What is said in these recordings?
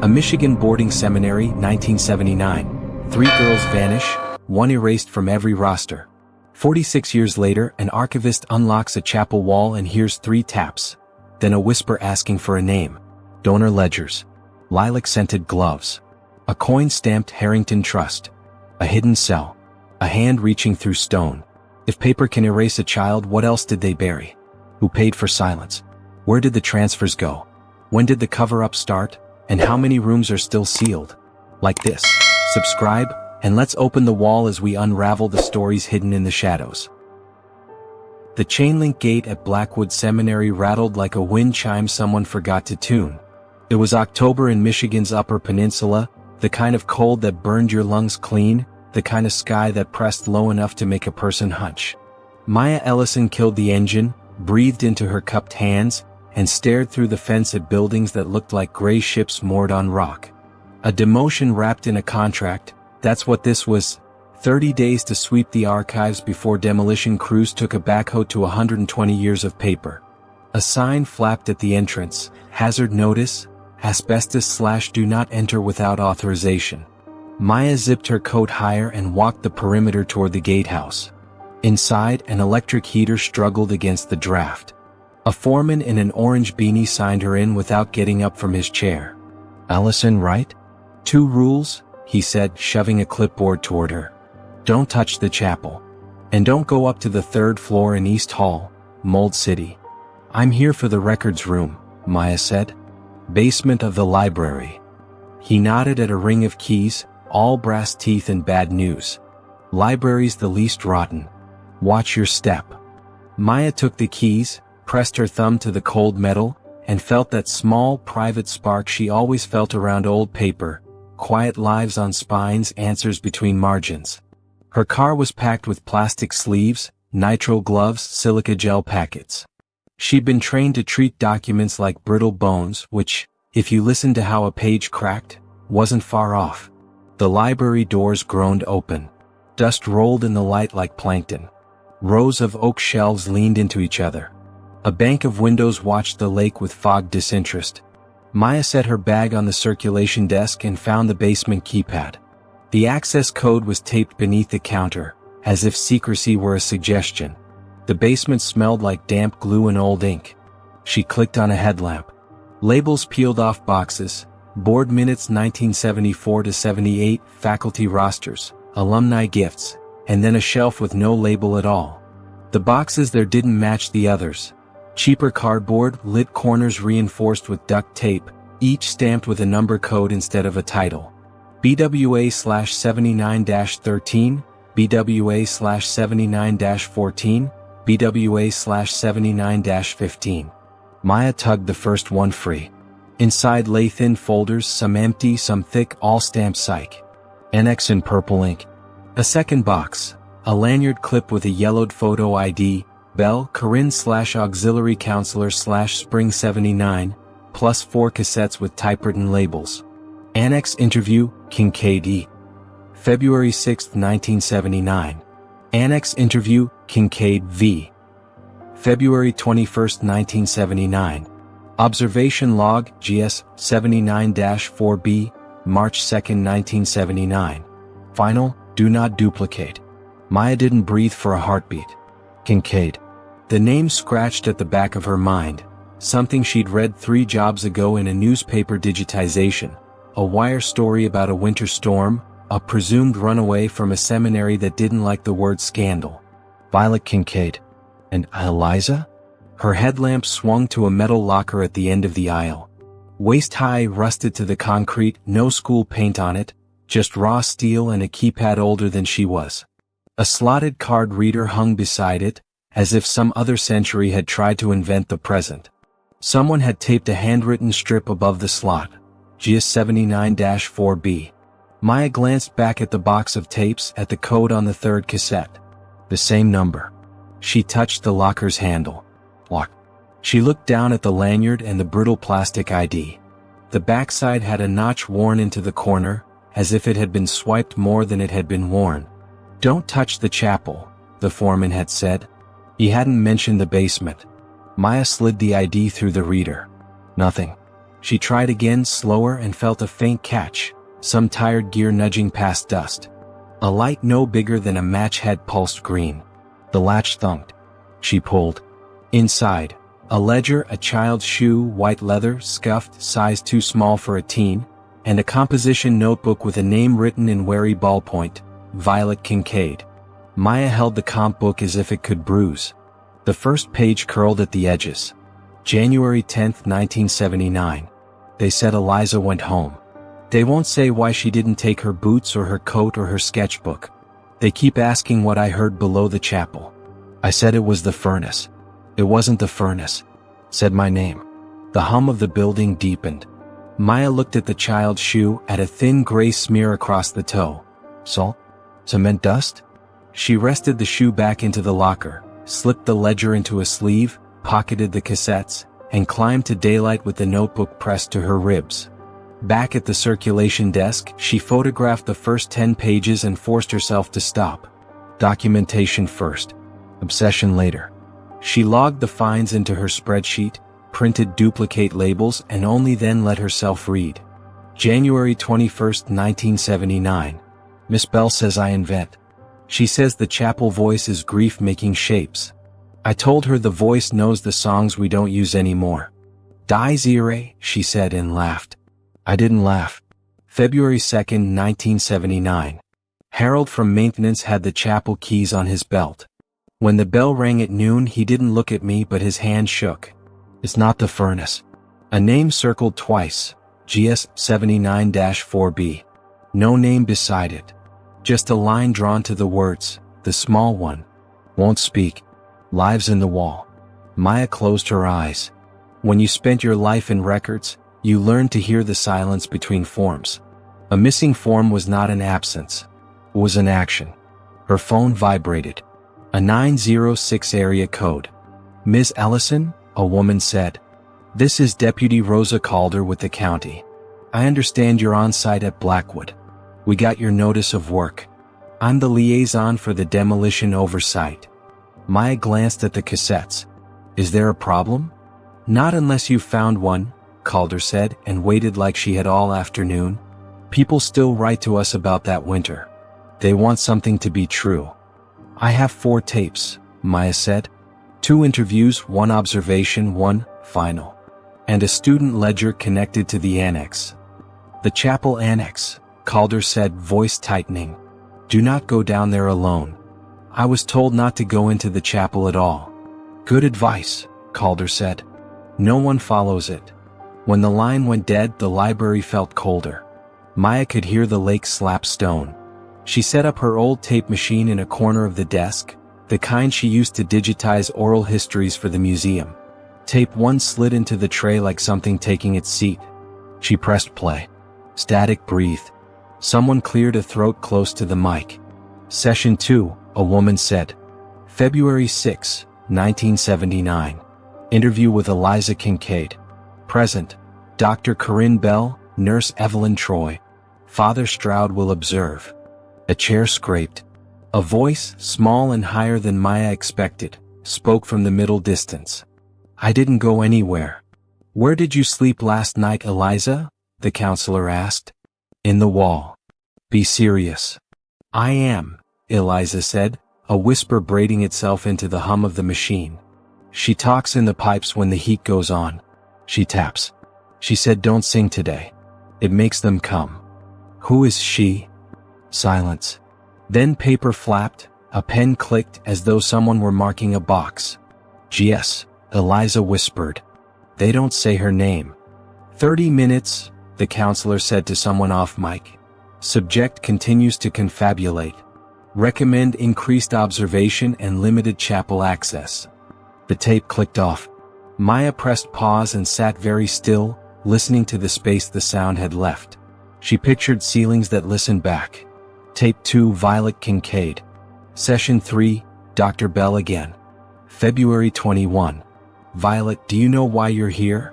A Michigan boarding seminary, 1979. 3 girls vanish, 1 erased from every roster. 46 years later, an archivist unlocks a chapel wall and hears 3 taps. Then a whisper asking for a name. Donor ledgers. Lilac-scented gloves. A coin-stamped Harrington Trust. A hidden cell. A hand reaching through stone. If paper can erase a child, what else did they bury? Who paid for silence? Where did the transfers go? When did the cover-up start? And how many rooms are still sealed? Like this. Subscribe, and let's open the wall as we unravel the stories hidden in the shadows. The chain-link gate at Blackwood Seminary rattled like a wind chime someone forgot to tune. It was October in Michigan's Upper Peninsula, the kind of cold that burned your lungs clean, the kind of sky that pressed low enough to make a person hunch. Maya Ellison killed the engine, breathed into her cupped hands, and stared through the fence at buildings that looked like gray ships moored on rock. A demotion wrapped in a contract, that's what this was. 30 days to sweep the archives before demolition crews took a backhoe to 120 years of paper. A sign flapped at the entrance, hazard notice, asbestos/do not enter without authorization. Maya zipped her coat higher and walked the perimeter toward the gatehouse. Inside, an electric heater struggled against the draft. A foreman in an orange beanie signed her in without getting up from his chair. "Ellison, right? 2 rules," he said, shoving a clipboard toward her. "Don't touch the chapel. And don't go up to the 3rd floor in East Hall, Mold City." "I'm here for the records room," Maya said. "Basement of the library." He nodded at a ring of keys, all brass teeth and bad news. "Library's the least rotten. Watch your step." Maya took the keys, pressed her thumb to the cold metal, and felt that small, private spark she always felt around old paper. Quiet lives on spines, answers between margins. Her car was packed with plastic sleeves, nitrile gloves, silica gel packets. She'd been trained to treat documents like brittle bones, which, if you listened to how a page cracked, wasn't far off. The library doors groaned open. Dust rolled in the light like plankton. Rows of oak shelves leaned into each other. A bank of windows watched the lake with fogged disinterest. Maya set her bag on the circulation desk and found the basement keypad. The access code was taped beneath the counter, as if secrecy were a suggestion. The basement smelled like damp glue and old ink. She clicked on a headlamp. Labels peeled off boxes, board minutes 1974 to 78, faculty rosters, alumni gifts, and then a shelf with no label at all. The boxes there didn't match the others. Cheaper cardboard, lit corners reinforced with duct tape, each stamped with a number code instead of a title. BWA/79-13, BWA/79-14, BWA/79-15. Maya tugged the first one free. Inside lay thin folders, some empty, some thick, all stamped psych. Annex in purple ink. A second box, a lanyard clip with a yellowed photo ID, Bell, Corinne/auxiliary counselor/spring 79, plus 4 cassettes with typewritten labels. Annex interview, Kincaid E. February 6, 1979. Annex interview, Kincaid V. February 21, 1979. Observation log, GS 79-4B, March 2, 1979. Final, do not duplicate. Maya didn't breathe for a heartbeat. Kincaid. The name scratched at the back of her mind, something she'd read 3 jobs ago in a newspaper digitization, a wire story about a winter storm, a presumed runaway from a seminary that didn't like the word scandal. Violet Kincaid. And Eliza? Her headlamp swung to a metal locker at the end of the aisle. Waist-high, rusted to the concrete, no school paint on it, just raw steel and a keypad older than she was. A slotted card reader hung beside it, as if some other century had tried to invent the present. Someone had taped a handwritten strip above the slot, GS 79-4B. Maya glanced back at the box of tapes, at the code on the 3rd cassette. The same number. She touched the locker's handle. Lock. She looked down at the lanyard and the brittle plastic ID. The backside had a notch worn into the corner, as if it had been swiped more than it had been worn. "Don't touch the chapel," the foreman had said. He hadn't mentioned the basement. Maya slid the ID through the reader. Nothing. She tried again, slower, and felt a faint catch, some tired gear nudging past dust. A light no bigger than a match head pulsed green. The latch thunked. She pulled. Inside, a ledger, a child's shoe, white leather, scuffed, size too small for a teen, and a composition notebook with a name written in wary ballpoint, Violet Kincaid. Maya held the comp book as if it could bruise. The first page curled at the edges. January 10, 1979. They said Eliza went home. They won't say why she didn't take her boots or her coat or her sketchbook. They keep asking what I heard below the chapel. I said it was the furnace. It wasn't the furnace. Said my name. The hum of the building deepened. Maya looked at the child's shoe, at a thin gray smear across the toe. Salt? Cement dust? She rested the shoe back into the locker, slipped the ledger into a sleeve, pocketed the cassettes, and climbed to daylight with the notebook pressed to her ribs. Back at the circulation desk, she photographed the first 10 pages and forced herself to stop. Documentation first. Obsession later. She logged the finds into her spreadsheet, printed duplicate labels, and only then let herself read. January 21, 1979. Miss Bell says I invent. She says the chapel voice is grief making shapes. I told her the voice knows the songs we don't use anymore. Dies ire, she said and laughed. I didn't laugh. February 2, 1979. Harold from maintenance had the chapel keys on his belt. When the bell rang at noon, he didn't look at me, but his hand shook. It's not the furnace. A name circled twice. GS 79-4B. No name beside it. Just a line drawn to the words, the small one. Won't speak. Lives in the wall. Maya closed her eyes. When you spent your life in records, you learned to hear the silence between forms. A missing form was not an absence. It was an action. Her phone vibrated. A 906 area code. Ms. Ellison, a woman said. This is Deputy Rosa Calder with the county. I understand you're on site at Blackwood. We got your notice of work. I'm the liaison for the demolition oversight. Maya glanced at the cassettes. Is there a problem? Not unless you found one, Calder said, and waited like she had all afternoon. People still write to us about that winter. They want something to be true. I have 4 tapes, Maya said. 2 interviews, 1 observation, 1 final. And a student ledger connected to the annex. The chapel annex, Calder said, voice tightening. Do not go down there alone. I was told not to go into the chapel at all. Good advice, Calder said. No one follows it. When the line went dead, the library felt colder. Maya could hear the lake slap stone. She set up her old tape machine in a corner of the desk, the kind she used to digitize oral histories for the museum. Tape 1 slid into the tray like something taking its seat. She pressed play. Static breathed. Someone cleared a throat close to the mic. Session 2, a woman said. February 6, 1979. Interview with Eliza Kincaid. Present, Dr. Corinne Bell, Nurse Evelyn Troy. Father Stroud will observe. A chair scraped. A voice, small and higher than Maya expected, spoke from the middle distance. I didn't go anywhere. Where did you sleep last night, Eliza? The counselor asked. In the wall. Be serious. I am, Eliza said, a whisper braiding itself into the hum of the machine. She talks in the pipes when the heat goes on. She taps. She said don't sing today. It makes them come. Who is she? Silence. Then paper flapped, a pen clicked as though someone were marking a box. Yes, Eliza whispered. They don't say her name. 30 minutes, the counselor said to someone off mic. Subject continues to confabulate. Recommend increased observation and limited chapel access. The tape clicked off. Maya pressed pause and sat very still, listening to the space the sound had left. She pictured ceilings that listened back. Tape 2, Violet Kincaid. Session 3, Dr. Bell again. February 21. Violet, do you know why you're here?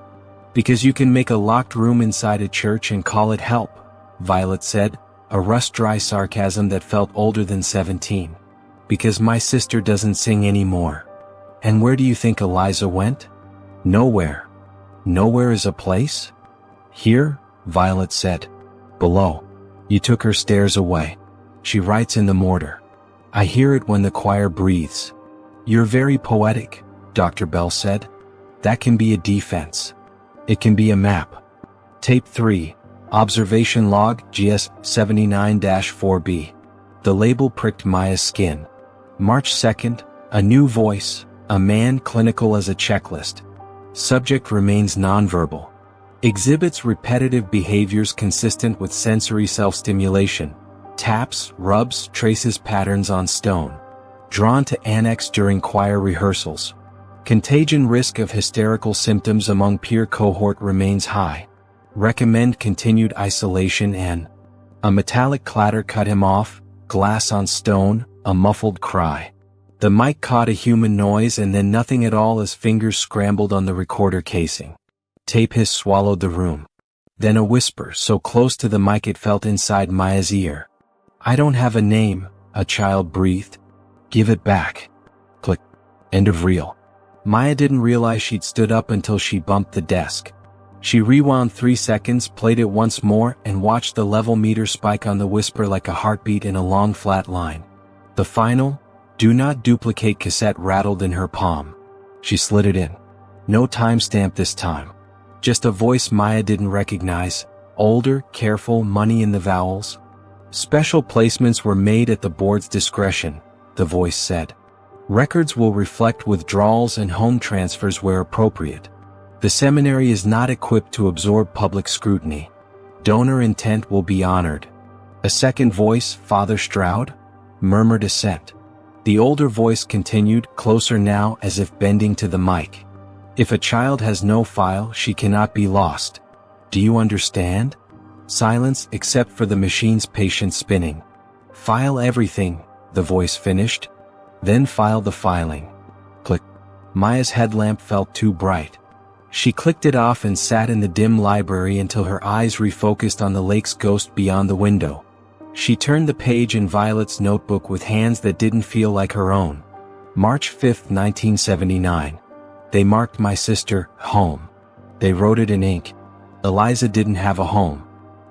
Because you can make a locked room inside a church and call it help, Violet said, a rust-dry sarcasm that felt older than 17. Because my sister doesn't sing anymore. And where do you think Eliza went? Nowhere. Nowhere is a place? Here, Violet said. Below. You took her stairs away. She writes in the mortar. I hear it when the choir breathes. You're very poetic, Dr. Bell said. That can be a defense. It can be a map. Tape 3. Observation log GS 79-4B. The label pricked Maya's skin. March 2nd, a new voice, a man clinical as a checklist. Subject remains nonverbal. Exhibits repetitive behaviors consistent with sensory self-stimulation. Taps, rubs, traces patterns on stone. Drawn to Annex during choir rehearsals. Contagion risk of hysterical symptoms among peer cohort remains high. Recommend continued isolation and... A metallic clatter cut him off, glass on stone, a muffled cry. The mic caught a human noise and then nothing at all as fingers scrambled on the recorder casing. Tape hiss swallowed the room. Then a whisper so close to the mic it felt inside Maya's ear. I don't have a name, a child breathed. Give it back. Click. End of reel. Maya didn't realize she'd stood up until she bumped the desk. She rewound 3 seconds, played it once more, and watched the level meter spike on the whisper like a heartbeat in a long flat line. The final, do not duplicate cassette rattled in her palm. She slid it in. No timestamp this time. Just a voice Maya didn't recognize, older, careful, money in the vowels. Special placements were made at the board's discretion, the voice said. Records will reflect withdrawals and home transfers where appropriate. The seminary is not equipped to absorb public scrutiny. Donor intent will be honored. A second voice, Father Stroud, murmured assent. The older voice continued, closer now as if bending to the mic. If a child has no file, she cannot be lost. Do you understand? Silence except for the machine's patient spinning. File everything, the voice finished. Then file the filing. Click. Maya's headlamp felt too bright. She clicked it off and sat in the dim library until her eyes refocused on the lake's ghost beyond the window. She turned the page in Violet's notebook with hands that didn't feel like her own. March 5, 1979. They marked my sister, home. They wrote it in ink. Eliza didn't have a home.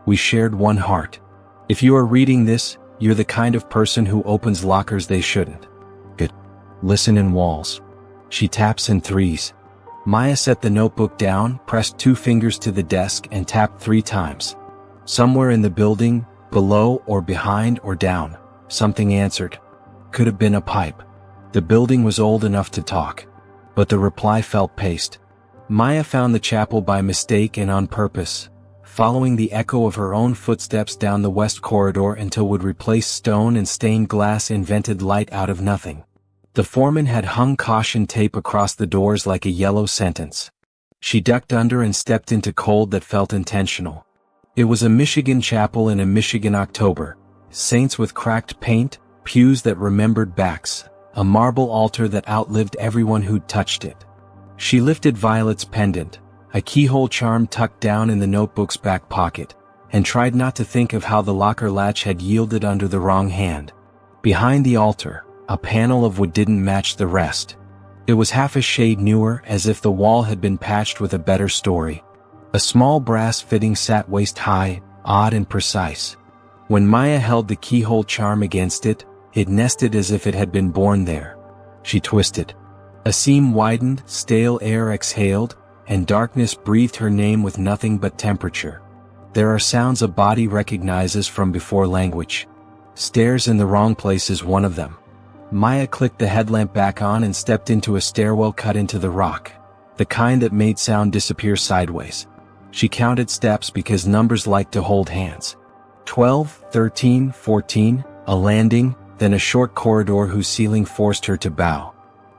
We shared one heart. If you are reading this, you're the kind of person who opens lockers they shouldn't. Good. Listen in walls. She taps in threes. Maya set the notebook down, pressed 2 fingers to the desk and tapped 3 times. Somewhere in the building, below or behind or down, something answered. Could have been a pipe. The building was old enough to talk. But the reply felt paced. Maya found the chapel by mistake and on purpose, following the echo of her own footsteps down the west corridor until would replace stone and stained glass invented light out of nothing. The foreman had hung caution tape across the doors like a yellow sentence. She ducked under and stepped into cold that felt intentional. It was a Michigan chapel in a Michigan October. Saints with cracked paint, pews that remembered backs, a marble altar that outlived everyone who'd touched it. She lifted Violet's pendant, a keyhole charm tucked down in the notebook's back pocket, and tried not to think of how the locker latch had yielded under the wrong hand. Behind the altar, a panel of wood didn't match the rest. It was half a shade newer, as if the wall had been patched with a better story. A small brass fitting sat waist-high, odd and precise. When Maya held the keyhole charm against it, it nested as if it had been born there. She twisted. A seam widened, stale air exhaled, and darkness breathed her name with nothing but temperature. There are sounds a body recognizes from before language. Stairs in the wrong place is one of them. Maya clicked the headlamp back on and stepped into a stairwell cut into the rock, the kind that made sound disappear sideways. She counted steps because numbers like to hold hands. 12, 13, 14, a landing, then a short corridor whose ceiling forced her to bow.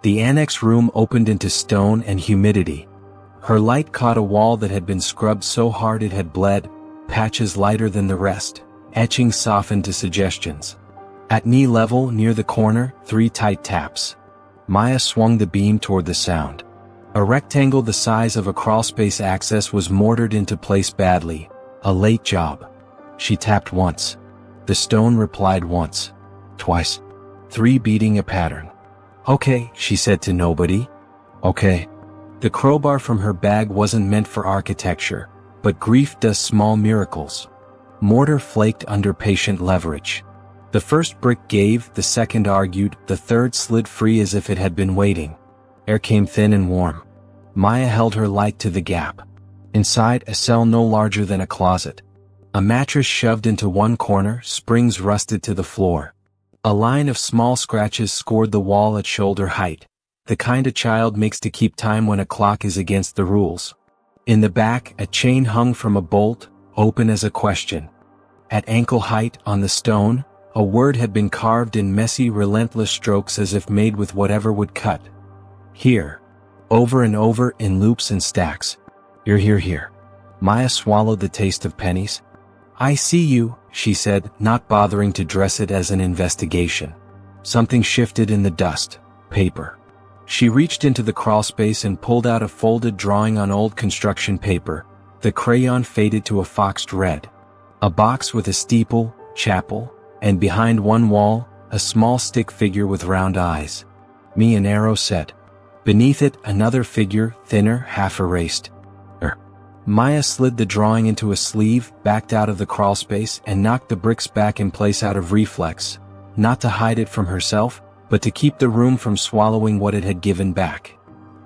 The annex room opened into stone and humidity. Her light caught a wall that had been scrubbed so hard it had bled, patches lighter than the rest, etchings softened to suggestions. At knee level, near the corner, 3 tight taps. Maya swung the beam toward the sound. A rectangle the size of a crawlspace access was mortared into place badly. A late job. She tapped once. The stone replied once. Twice. 3 beating a pattern. Okay, she said to nobody. Okay. The crowbar from her bag wasn't meant for architecture. But grief does small miracles. Mortar flaked under patient leverage. The first brick gave, the second argued, the third slid free as if it had been waiting. Air came thin and warm. Maya held her light to the gap. Inside, a cell no larger than a closet. A mattress shoved into one corner, springs rusted to the floor. A line of small scratches scored the wall at shoulder height, the kind a child makes to keep time when a clock is against the rules. In the back, a chain hung from a bolt, open as a question. At ankle height, on the stone, a word had been carved in messy, relentless strokes as if made with whatever would cut. Here. Over and over, in loops and stacks. Here. Maya swallowed the taste of pennies. I see you, she said, not bothering to dress it as an investigation. Something shifted in the dust. Paper. She reached into the crawlspace and pulled out a folded drawing on old construction paper. The crayon faded to a foxed red. A box with a steeple, chapel, and behind one wall, a small stick figure with round eyes. Me an arrow set. Beneath it, another figure, thinner, half erased. Maya slid the drawing into a sleeve, backed out of the crawlspace, and knocked the bricks back in place out of reflex, not to hide it from herself, but to keep the room from swallowing what it had given back.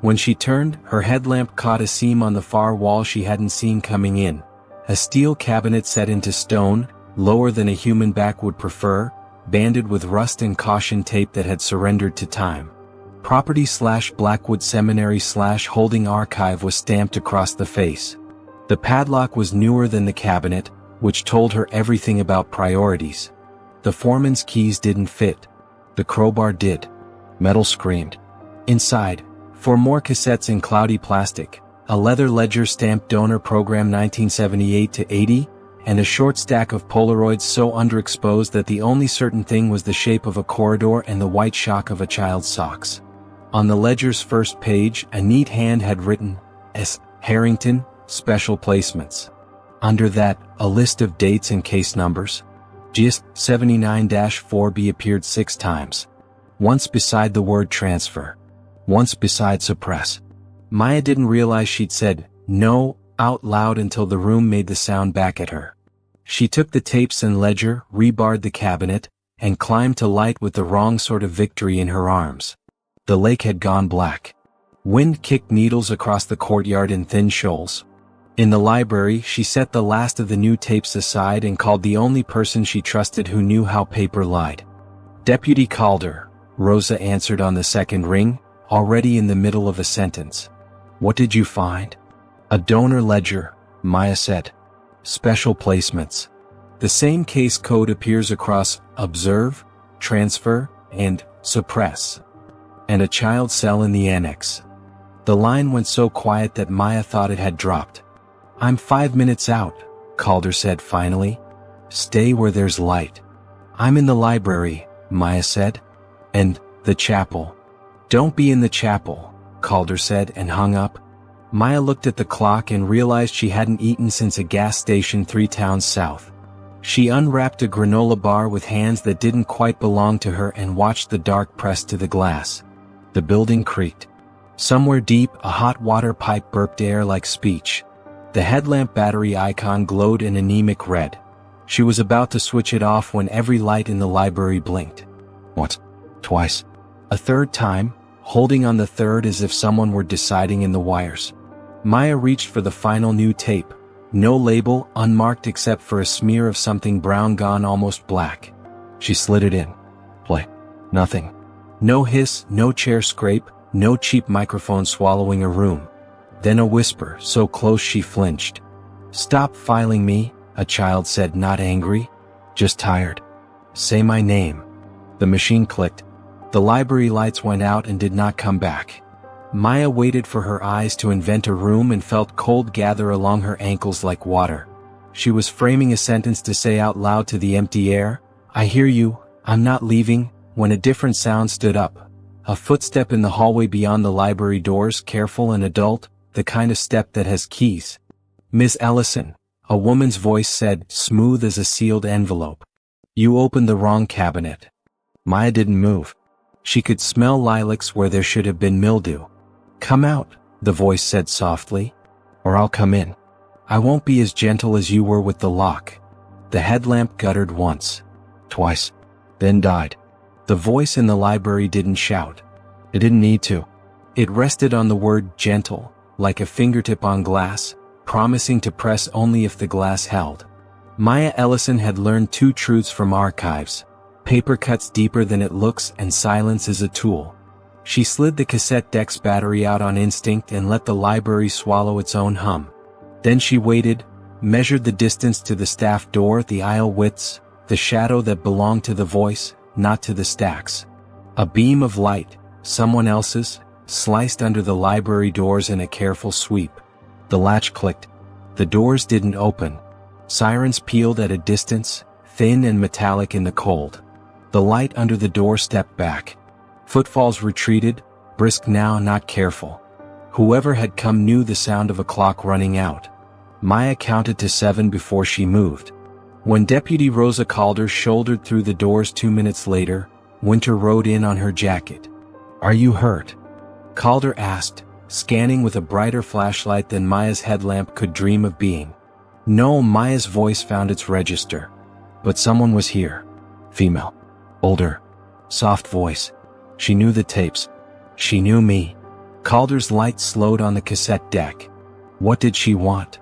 When she turned, her headlamp caught a seam on the far wall she hadn't seen coming in. A steel cabinet set into stone, lower than a human back would prefer, banded with rust and caution tape that had surrendered to time. Property/Blackwood Seminary/Holding Archive was stamped across the face. The padlock was newer than the cabinet, which told her everything about priorities. The foreman's keys didn't fit. The crowbar did. Metal screamed. Inside, 4 more cassettes in cloudy plastic, a leather ledger stamped donor program 1978 to 80, and a short stack of Polaroids so underexposed that the only certain thing was the shape of a corridor and the white shock of a child's socks. On the ledger's first page, a neat hand had written, S. Harrington, Special Placements. Under that, a list of dates and case numbers. GIS 79-4B appeared 6 times. Once beside the word transfer. Once beside suppress. Maya didn't realize she'd said, no, out loud until the room made the sound back at her. She took the tapes and ledger, rebarred the cabinet, and climbed to light with the wrong sort of victory in her arms. The lake had gone black. Wind kicked needles across the courtyard in thin shoals. In the library, she set the last of the new tapes aside and called the only person she trusted who knew how paper lied. Deputy Calder, Rosa answered on the second ring, already in the middle of a sentence. What did you find? A donor ledger, Maya said. Special placements. The same case code appears across observe, transfer, and suppress. And a child cell in the annex. The line went so quiet that Maya thought it had dropped. I'm 5 minutes out, Calder said finally. Stay where there's light. I'm in the library, Maya said. And the chapel. Don't be in the chapel, Calder said and hung up. Maya looked at the clock and realized she hadn't eaten since a gas station 3 towns south. She unwrapped a granola bar with hands that didn't quite belong to her and watched the dark press to the glass. The building creaked. Somewhere deep, a hot water pipe burped air like speech. The headlamp battery icon glowed an anemic red. She was about to switch it off when every light in the library blinked. Once, twice, a third time, holding on the third as if someone were deciding in the wires. Maya reached for the final new tape. No label, unmarked except for a smear of something brown gone almost black. She slid it in. Play. Nothing. No hiss, no chair scrape, no cheap microphone swallowing a room. Then a whisper, so close she flinched. Stop filing me, a child said, not angry. Just tired. Say my name. The machine clicked. The library lights went out and did not come back. Maya waited for her eyes to invent a room and felt cold gather along her ankles like water. She was framing a sentence to say out loud to the empty air, I hear you, I'm not leaving, when a different sound stood up. A footstep in the hallway beyond the library doors, careful and adult, the kind of step that has keys. Miss Ellison, a woman's voice said, smooth as a sealed envelope. You opened the wrong cabinet. Maya didn't move. She could smell lilacs where there should have been mildew. Come out, the voice said softly, or I'll come in. I won't be as gentle as you were with the lock. The headlamp guttered once, twice, then died. The voice in the library didn't shout. It didn't need to. It rested on the word gentle, like a fingertip on glass, promising to press only if the glass held. Maya Ellison had learned two truths from archives. Paper cuts deeper than it looks, and silence is a tool. She slid the cassette deck's battery out on instinct and let the library swallow its own hum. Then she waited, measured the distance to the staff door, the aisle widths, the shadow that belonged to the voice, not to the stacks. A beam of light, someone else's, sliced under the library doors in a careful sweep. The latch clicked. The doors didn't open. Sirens pealed at a distance, thin and metallic in the cold. The light under the door stepped back. Footfalls retreated, brisk now, not careful. Whoever had come knew the sound of a clock running out. Maya counted to 7 before she moved. When Deputy Rosa Calder shouldered through the doors 2 minutes later, winter rode in on her jacket. "Are you hurt?" Calder asked, scanning with a brighter flashlight than Maya's headlamp could dream of being. No, Maya's voice found its register. But someone was here. Female. Older. Soft voice. She knew the tapes. She knew me. Calder's light slowed on the cassette deck. What did she want?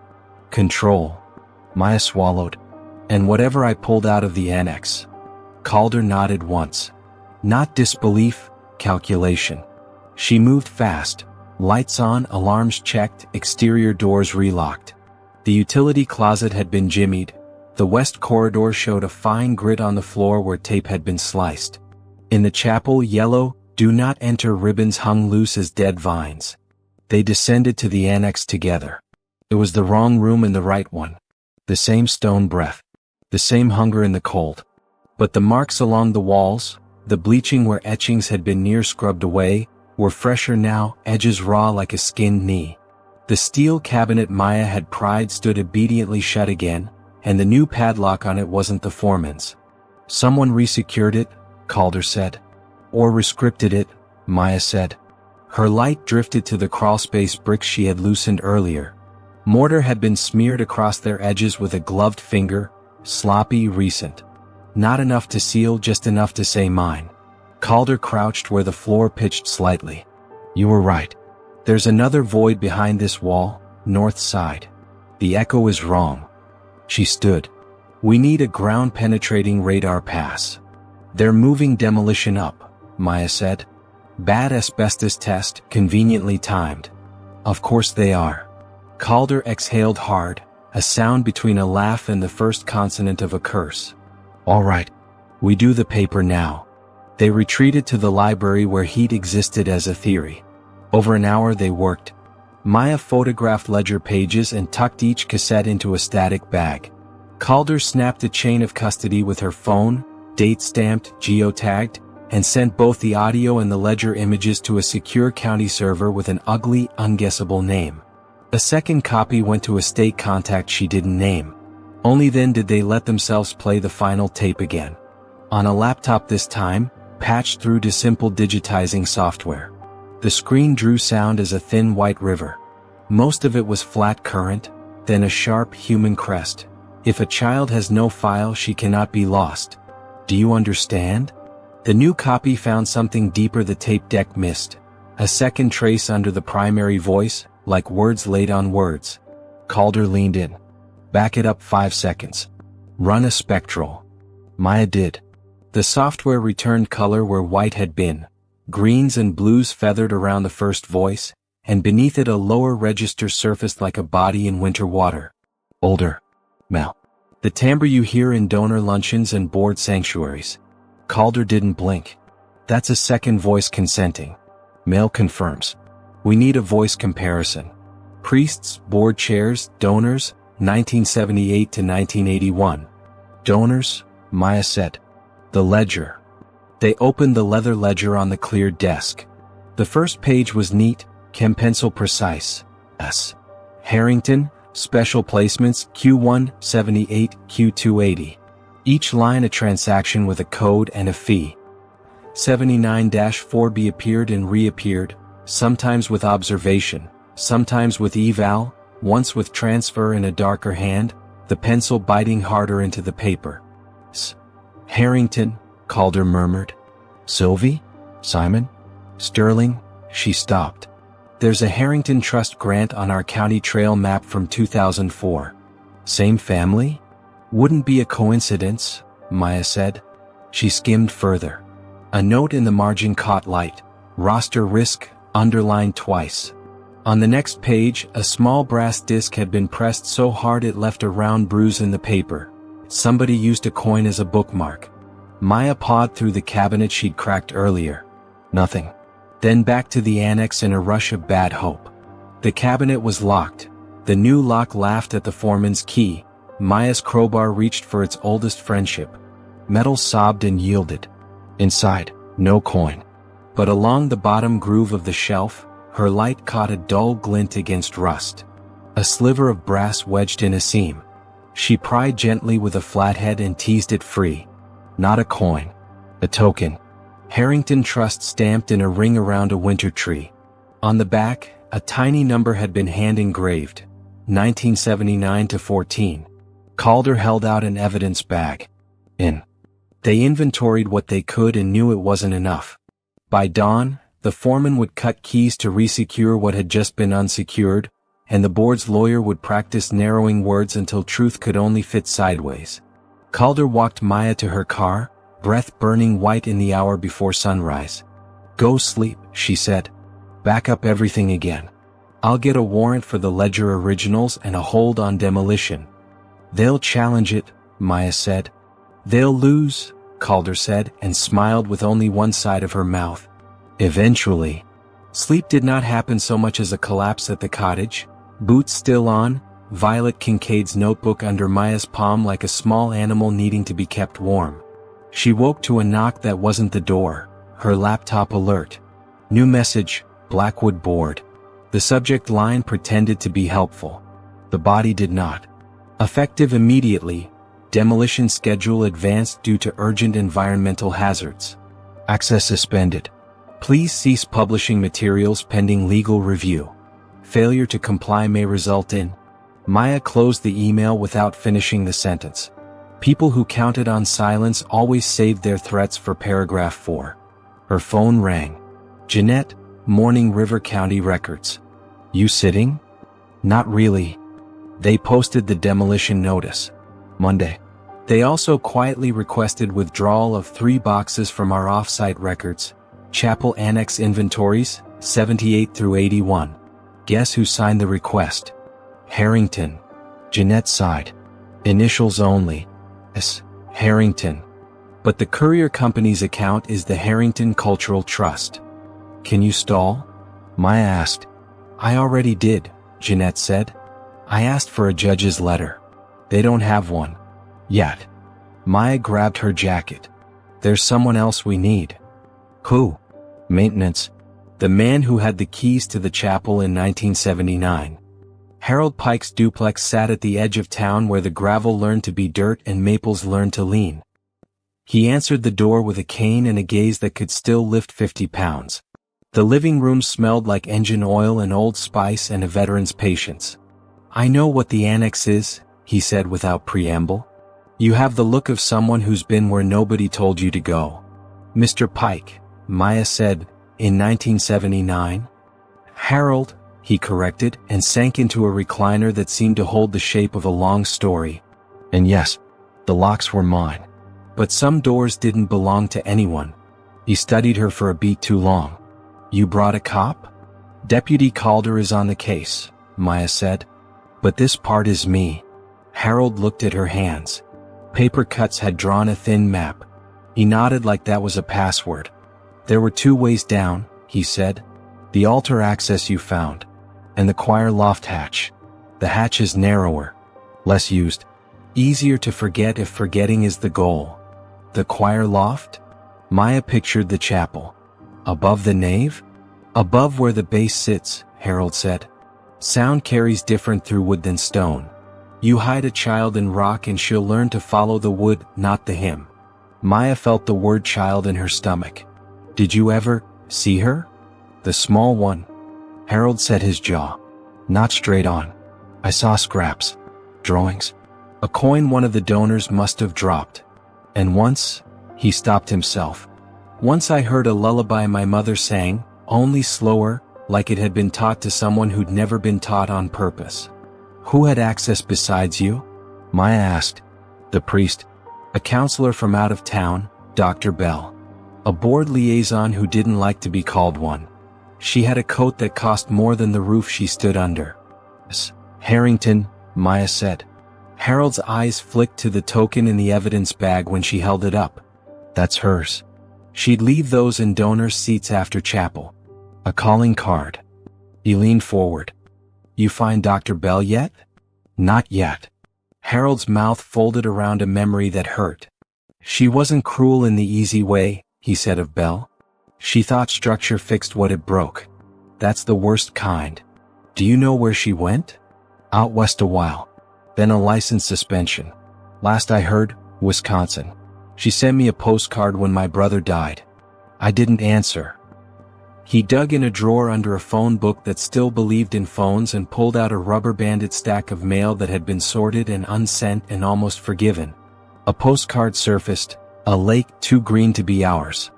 Control. Maya swallowed. And whatever I pulled out of the annex. Calder nodded once. Not disbelief, calculation. She moved fast. Lights on, alarms checked, exterior doors relocked. The utility closet had been jimmied. The west corridor showed a fine grit on the floor where tape had been sliced. In the chapel, yellow, "Do not enter" ribbons hung loose as dead vines. They descended to the annex together. It was the wrong room and the right one. The same stone breath. The same hunger in the cold. But the marks along the walls, the bleaching where etchings had been near scrubbed away, were fresher now, edges raw like a skinned knee. The steel cabinet Maya had pried stood obediently shut again, and the new padlock on it wasn't the foreman's. Someone resecured it, Calder said. Or rescripted it, Maya said. Her light drifted to the crawlspace bricks she had loosened earlier. Mortar had been smeared across their edges with a gloved finger, sloppy, recent. Not enough to seal, just enough to say mine. Calder crouched where the floor pitched slightly. You were right. There's another void behind this wall, north side. The echo is wrong. She stood. We need a ground-penetrating radar pass. They're moving demolition up, Maya said. Bad asbestos test, conveniently timed. Of course they are. Calder exhaled hard, a sound between a laugh and the first consonant of a curse. All right. We do the paper now. They retreated to the library where heat existed as a theory. Over an hour they worked. Maya photographed ledger pages and tucked each cassette into a static bag. Calder snapped a chain of custody with her phone, date-stamped, geotagged, and sent both the audio and the ledger images to a secure county server with an ugly, unguessable name. A second copy went to a state contact she didn't name. Only then did they let themselves play the final tape again. On a laptop this time, patched through to simple digitizing software. The screen drew sound as a thin white river. Most of it was flat current, then a sharp human crest. If a child has no file, she cannot be lost. Do you understand? The new copy found something deeper the tape deck missed. A second trace under the primary voice, like words laid on words. Calder leaned in. Back it up 5 seconds. Run a spectral. Maya did. The software returned color where white had been. Greens and blues feathered around the first voice, and beneath it a lower register surfaced like a body in winter water. Older. Mel. The timbre you hear in donor luncheons and board sanctuaries. Calder didn't blink. That's a second voice consenting. Male confirms. We need a voice comparison. Priests, board chairs, donors, 1978 to 1981. Donors, Maya said. The ledger. They opened the leather ledger on the cleared desk. The first page was neat, chem-pencil precise. S. Harrington, special placements Q1, 78, Q280. Each line a transaction with a code and a fee. 79-4B appeared and reappeared, sometimes with observation, sometimes with eval, once with transfer in a darker hand, the pencil biting harder into the paper. Harrington, Calder murmured. Sylvie? Simon? Sterling? She stopped. There's a Harrington Trust grant on our county trail map from 2004. Same family? Wouldn't be a coincidence, Maya said. She skimmed further. A note in the margin caught light. Roster risk, underlined twice. On the next page, a small brass disc had been pressed so hard it left a round bruise in the paper. Somebody used a coin as a bookmark. Maya pawed through the cabinet she'd cracked earlier. Nothing. Then back to the annex in a rush of bad hope. The cabinet was locked. The new lock laughed at the foreman's key. Maya's crowbar reached for its oldest friendship. Metal sobbed and yielded. Inside, no coin. But along the bottom groove of the shelf, her light caught a dull glint against rust. A sliver of brass wedged in a seam. She pried gently with a flathead and teased it free. Not a coin. A token. Harrington Trust stamped in a ring around a winter tree. On the back, a tiny number had been hand-engraved. 1979-14. Calder held out an evidence bag. They inventoried what they could and knew it wasn't enough. By dawn, the foreman would cut keys to resecure what had just been unsecured, and the board's lawyer would practice narrowing words until truth could only fit sideways. Calder walked Maya to her car, breath burning white in the hour before sunrise. Go sleep, she said. Back up everything again. I'll get a warrant for the ledger originals and a hold on demolition. They'll challenge it, Maya said. They'll lose, Calder said, and smiled with only one side of her mouth. Eventually. Sleep did not happen so much as a collapse at the cottage. Boots still on, Violet Kincaid's notebook under Maya's palm like a small animal needing to be kept warm. She woke to a knock that wasn't the door, her laptop alert. New message, Blackwood board. The subject line pretended to be helpful. The body did not. Effective immediately. Demolition schedule advanced due to urgent environmental hazards. Access suspended. Please cease publishing materials pending legal review. Failure to comply may result in. Maya closed the email without finishing the sentence. People who counted on silence always saved their threats for paragraph 4. Her phone rang. Jeanette, Morning River County Records. You sitting? Not really. They posted the demolition notice. Monday. They also quietly requested withdrawal of 3 boxes from our off-site records. Chapel Annex inventories, 78 through 81. Guess who signed the request? Harrington. Jeanette sighed. Initials only. S. Harrington. But the courier company's account is the Harrington Cultural Trust. Can you stall? Maya asked. I already did, Jeanette said. I asked for a judge's letter. They don't have one. Yet. Maya grabbed her jacket. There's someone else we need. Who? Maintenance. The man who had the keys to the chapel in 1979. Harold Pike's duplex sat at the edge of town where the gravel learned to be dirt and maples learned to lean. He answered the door with a cane and a gaze that could still lift 50 pounds. The living room smelled like engine oil and Old Spice and a veteran's patience. I know what the annex is, he said without preamble. You have the look of someone who's been where nobody told you to go. Mr. Pike, Maya said, in 1979. Harold, he corrected, and sank into a recliner that seemed to hold the shape of a long story. And yes, the locks were mine. But some doors didn't belong to anyone. He studied her for a beat too long. You brought a cop? Deputy Calder is on the case, Maya said. But this part is me. Harold looked at her hands. Paper cuts had drawn a thin map. He nodded like that was a password. There were 2 ways down, he said. The altar access you found. And the choir loft hatch. The hatch is narrower. Less used. Easier to forget if forgetting is the goal. The choir loft? Maya pictured the chapel. Above the nave? Above where the bass sits, Harold said. Sound carries different through wood than stone. You hide a child in rock and she'll learn to follow the wood, not the hymn. Maya felt the word child in her stomach. Did you ever see her? The small one. Harold set his jaw. Not straight on. I saw scraps. Drawings. A coin one of the donors must have dropped. And once, he stopped himself. Once I heard a lullaby my mother sang, only slower, like it had been taught to someone who'd never been taught on purpose. Who had access besides you? Maya asked. The priest. A counselor from out of town, Dr. Bell. A board liaison who didn't like to be called one. She had a coat that cost more than the roof she stood under. Harrington, Maya said. Harold's eyes flicked to the token in the evidence bag when she held it up. That's hers. She'd leave those in donors' seats after chapel. A calling card. He leaned forward. You find Dr. Bell yet? Not yet. Harold's mouth folded around a memory that hurt. She wasn't cruel in the easy way, he said of Bell. She thought structure fixed what it broke. That's the worst kind. Do you know where she went? Out west a while. Then a license suspension. Last I heard, Wisconsin. She sent me a postcard when my brother died. I didn't answer. He dug in a drawer under a phone book that still believed in phones and pulled out a rubber-banded stack of mail that had been sorted and unsent and almost forgiven. A postcard surfaced, a lake too green to be ours.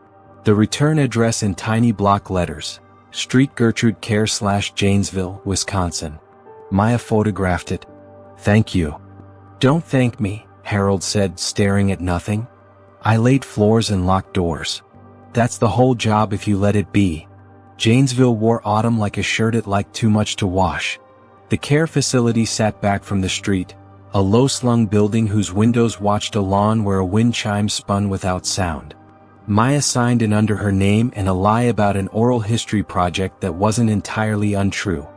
The return address in tiny block letters, Street Gertrude Care / Janesville, Wisconsin. Maya photographed it. Thank you. Don't thank me, Harold said, staring at nothing. I laid floors and locked doors. That's the whole job if you let it be. Janesville wore autumn like a shirt it liked too much to wash. The care facility sat back from the street, a low-slung building whose windows watched a lawn where a wind chime spun without sound. Maya signed in under her name and a lie about an oral history project that wasn't entirely untrue.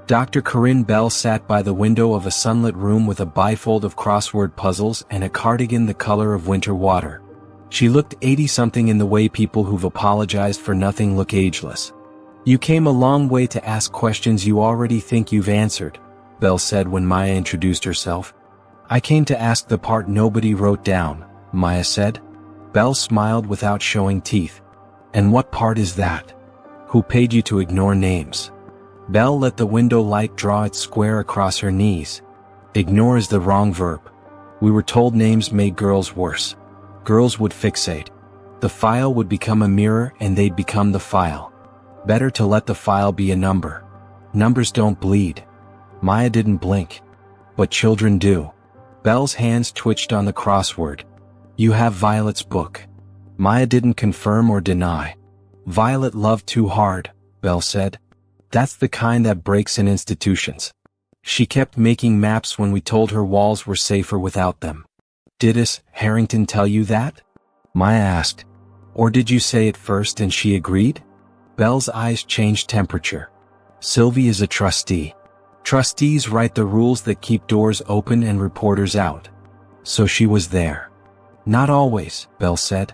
Dr. Corinne Bell sat by the window of a sunlit room with a bifold of crossword puzzles and a cardigan the color of winter water. She looked 80-something in the way people who've apologized for nothing look ageless. You came a long way to ask questions you already think you've answered, Bell said when Maya introduced herself. I came to ask the part nobody wrote down, Maya said. Bell smiled without showing teeth. And what part is that? Who paid you to ignore names? Bell let the window light draw its square across her knees. Ignore is the wrong verb. We were told names made girls worse. Girls would fixate. The file would become a mirror and they'd become the file. Better to let the file be a number. Numbers don't bleed. Maya didn't blink. But children do. Bell's hands twitched on the crossword. You have Violet's book. Maya didn't confirm or deny. Violet loved too hard, Bell said. That's the kind that breaks in institutions. She kept making maps when we told her walls were safer without them. Did Harrington tell you that? Maya asked. Or did you say it first and she agreed? Bell's eyes changed temperature. Sylvie is a trustee. Trustees write the rules that keep doors open and reporters out. So she was there. Not always, Bell said.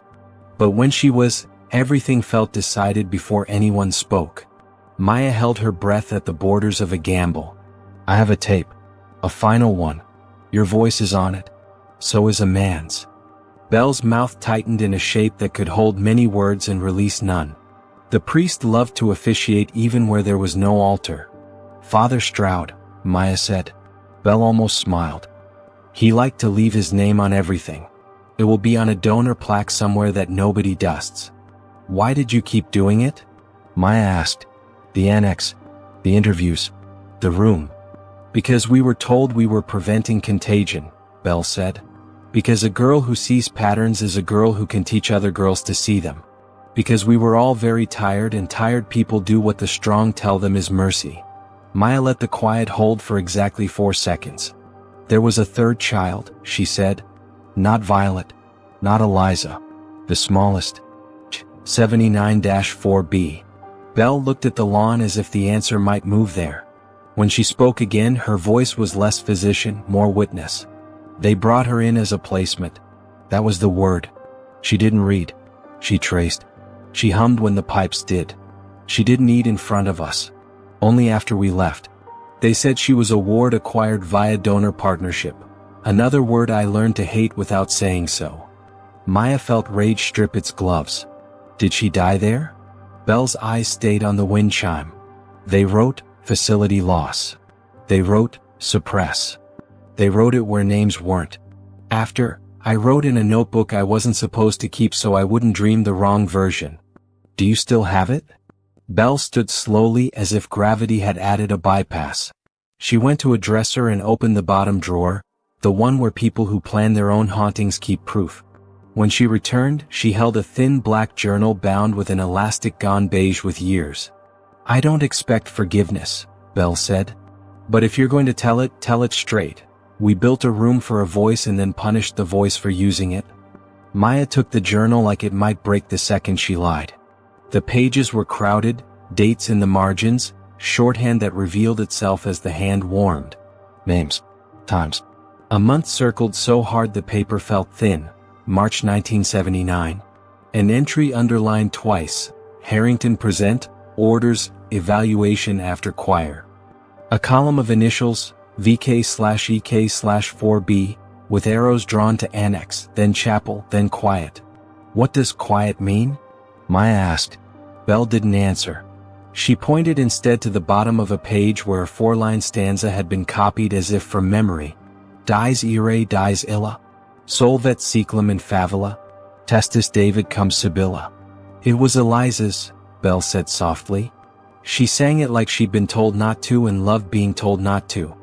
But when she was, everything felt decided before anyone spoke. Maya held her breath at the borders of a gamble. I have a tape. A final one. Your voice is on it. So is a man's. Bell's mouth tightened in a shape that could hold many words and release none. The priest loved to officiate even where there was no altar. Father Stroud, Maya said. Bell almost smiled. He liked to leave his name on everything. It will be on a donor plaque somewhere that nobody dusts. Why did you keep doing it? Maya asked. The annex, the interviews, the room. Because we were told we were preventing contagion, Bell said. Because a girl who sees patterns is a girl who can teach other girls to see them. Because we were all very tired and tired people do what the strong tell them is mercy. Maya let the quiet hold for exactly 4 seconds. There was a third child, she said. Not Violet. Not Eliza. The smallest. 79-4B. Bell looked at the lawn as if the answer might move there. When she spoke again, her voice was less physician, more witness. They brought her in as a placement. That was the word. She didn't read. She traced. She hummed when the pipes did. She didn't eat in front of us. Only after we left. They said she was a ward acquired via donor partnership. Another word I learned to hate without saying so. Maya felt rage strip its gloves. Did she die there? Bell's eyes stayed on the wind chime. They wrote, facility loss. They wrote, Suppress. They wrote it where names weren't. After, I wrote in a notebook I wasn't supposed to keep so I wouldn't dream the wrong version. Do you still have it? Belle stood slowly as if gravity had added a bypass. She went to a dresser and opened the bottom drawer, the one where people who plan their own hauntings keep proof. When she returned, she held a thin black journal bound with an elastic gone beige with years. I don't expect forgiveness, Belle said. But if you're going to tell it straight. We built a room for a voice and then punished the voice for using it. Maya took the journal like it might break the second she lied. The pages were crowded, dates in the margins, shorthand that revealed itself as the hand warmed. Names. Times. A month circled so hard the paper felt thin. March 1979. An entry underlined twice. Harrington present, orders, evaluation after choir. A column of initials, VK/EK/4B, with arrows drawn to Annex, then chapel, then quiet. What does quiet mean? Maya asked. Belle didn't answer. She pointed instead to the bottom of a page where a 4-line stanza had been copied as if from memory. Dies ire dies Isla. Solvet seclum in favela. Testis David cum Sibylla. It was Eliza's, Belle said softly. She sang it like she'd been told not to and loved being told not to.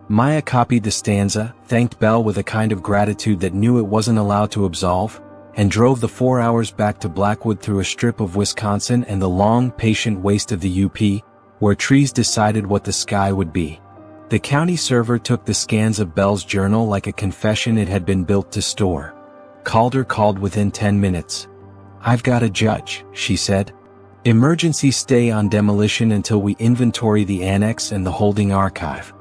Maya copied the stanza, thanked Belle with a kind of gratitude that knew it wasn't allowed to absolve, and drove the 4 hours back to Blackwood through a strip of Wisconsin and the long, patient waste of the UP, where trees decided what the sky would be. The county server took the scans of Belle's journal like a confession it had been built to store. Calder called within 10 minutes. I've got a judge, she said. Emergency stay on demolition until we inventory the annex and the holding archive.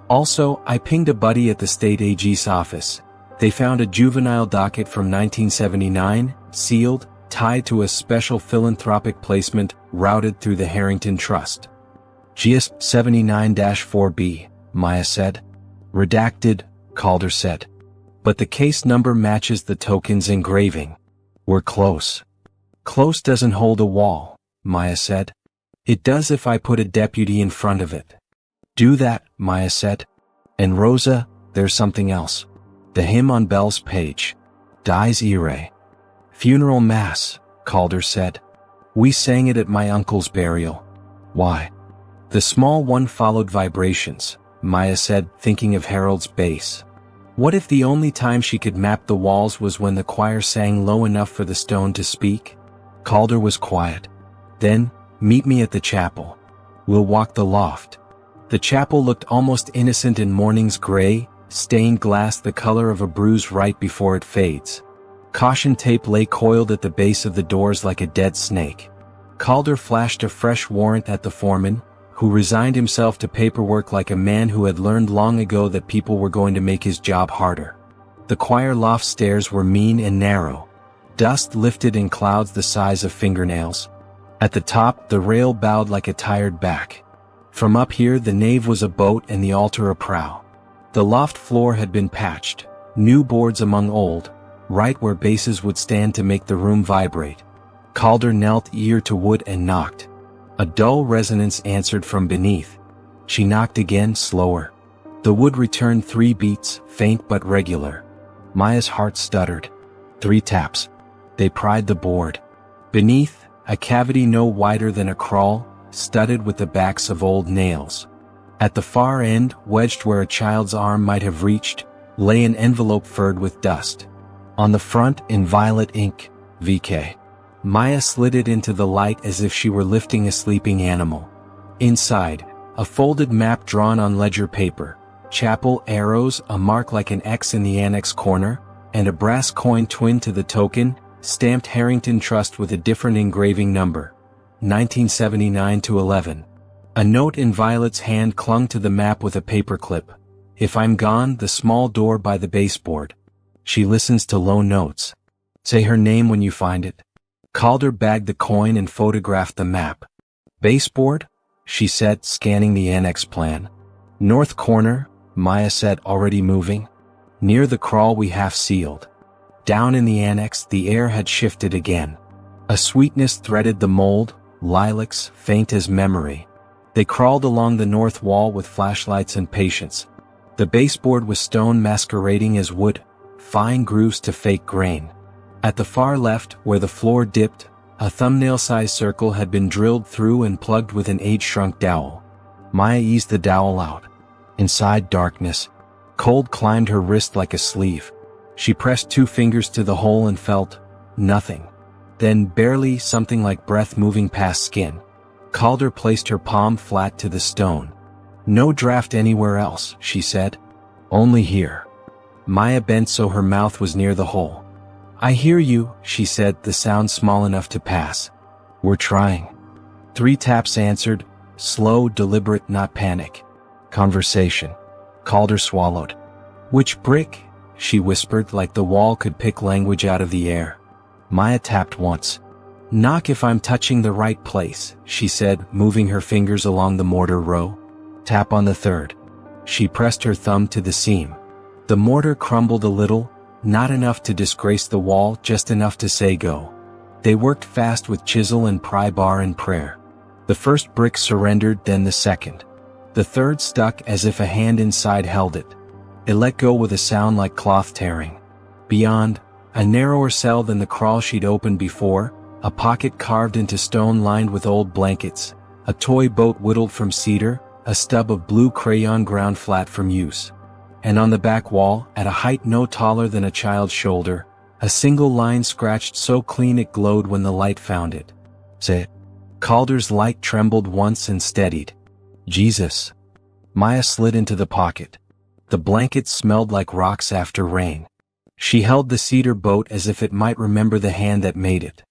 Also, I pinged a buddy at the state AG's office. They found a juvenile docket from 1979, sealed, tied to a special philanthropic placement, routed through the Harrington Trust. GISP 79-4B, Maya said. Redacted, Calder said. But the case number matches the token's engraving. We're close. Close doesn't hold a wall, Maya said. It does if I put a deputy in front of it. Do that, Maya said. And Rosa, there's something else. The hymn on Belle's page. Dies ire. Funeral mass, Calder said. We sang it at my uncle's burial. Why? The small one followed vibrations, Maya said, thinking of Harold's bass. What if the only time she could map the walls was when the choir sang low enough for the stone to speak? Calder was quiet. Then, meet me at the chapel. We'll walk the loft. The chapel looked almost innocent in morning's gray, stained glass the color of a bruise right before it fades. Caution tape lay coiled at the base of the doors like a dead snake. Calder flashed a fresh warrant at the foreman, who resigned himself to paperwork like a man who had learned long ago that people were going to make his job harder. The choir loft stairs were mean and narrow. Dust lifted in clouds the size of fingernails. At the top, the rail bowed like a tired back. From up here the nave was a boat and the altar a prow. The loft floor had been patched, new boards among old, right where bases would stand to make the room vibrate. Calder knelt ear to wood and knocked. A dull resonance answered from beneath. She knocked again, slower. The wood returned 3 beats, faint but regular. Maya's heart stuttered. 3 taps. They pried the board. Beneath, a cavity no wider than a crawl, studded with the backs of old nails. At the far end, wedged where a child's arm might have reached, lay an envelope furred with dust. On the front, in violet ink, VK. Maya slid it into the light as if she were lifting a sleeping animal. Inside, a folded map drawn on ledger paper, chapel arrows, a mark like an X in the annex corner, and a brass coin twin to the token, stamped Harrington Trust with a different engraving number. 1979-11. A note in Violet's hand clung to the map with a paperclip. If I'm gone, the small door by the baseboard. She listens to low notes. Say her name when you find it. Calder bagged the coin and photographed the map. Baseboard? She said, scanning the annex plan. North corner, Maya said, already moving. Near the crawl we half sealed. Down in the annex, the air had shifted again. A sweetness threaded the mold, lilacs, faint as memory. They crawled along the north wall with flashlights and patience. The baseboard was stone masquerading as wood, fine grooves to fake grain. At the far left, where the floor dipped, a thumbnail-sized circle had been drilled through and plugged with an age-shrunk dowel. Maya eased the dowel out. Inside, darkness. Cold climbed her wrist like a sleeve. She pressed 2 fingers to the hole and felt nothing. Then, barely, something like breath moving past skin. Calder placed her palm flat to the stone. "No draft anywhere else," she said. "Only here." Maya bent so her mouth was near the hole. "I hear you," she said, the sound small enough to pass. "We're trying." 3 taps answered, slow, deliberate, not panic. Conversation. Calder swallowed. "Which brick?" she whispered, like the wall could pick language out of the air. Maya tapped once. "Knock if I'm touching the right place," she said, moving her fingers along the mortar row. "Tap on the 3rd. She pressed her thumb to the seam. The mortar crumbled a little, not enough to disgrace the wall, just enough to say go. They worked fast with chisel and pry bar and prayer. The first brick surrendered, then the second. The third stuck as if a hand inside held it. It let go with a sound like cloth tearing. Beyond, a narrower cell than the crawl she'd opened before, a pocket carved into stone lined with old blankets, a toy boat whittled from cedar, a stub of blue crayon ground flat from use. And on the back wall, at a height no taller than a child's shoulder, a single line scratched so clean it glowed when the light found it. "Say." Calder's light trembled once and steadied. "Jesus." Maya slid into the pocket. The blankets smelled like rocks after rain. She held the cedar boat as if it might remember the hand that made it.